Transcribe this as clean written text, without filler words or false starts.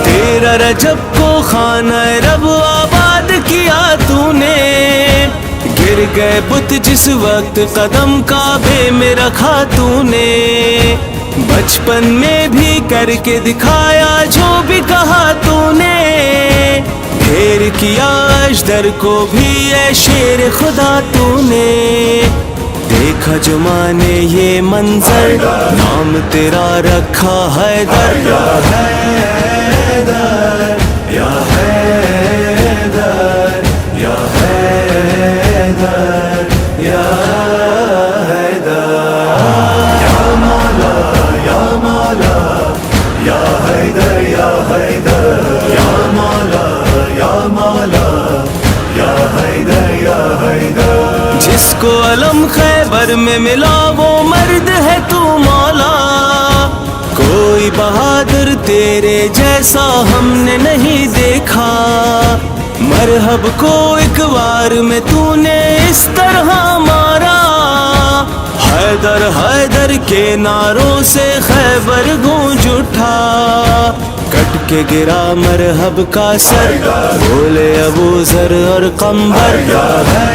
تیرا رجب کو خانہ رب آباد کیا تو نے، گر گئے بت جس وقت قدم کعبے میں رکھا تو نے، بچپن میں بھی کر کے دکھایا جو بھی کہا تو نے، ڈھیر کیا اژدر کو بھی اے شیر خدا تو نے، دیکھا جو ماں نے یہ منظر نام تیرا رکھا حیدر، یا حیدر یا حیدر یا حیدر یا حیدر، یا مولا یا مولا یا حیدر یا حیدر، یا مولا یا مولا یا حیدر یا حیدر، جس کو علم خیبر میں ملا وہ مرد ہے تو مولا، کوئی بہادر تیرے جیسا ہم نے نہیں دیکھا، مرحب کو ایک بار میں تو نے اس طرح مارا، حیدر حیدر کے نعروں سے خیبر گونج اٹھا، کٹ کے گرا مرحب کا سر، بولے ابو ذر اور قمبر، یا ہے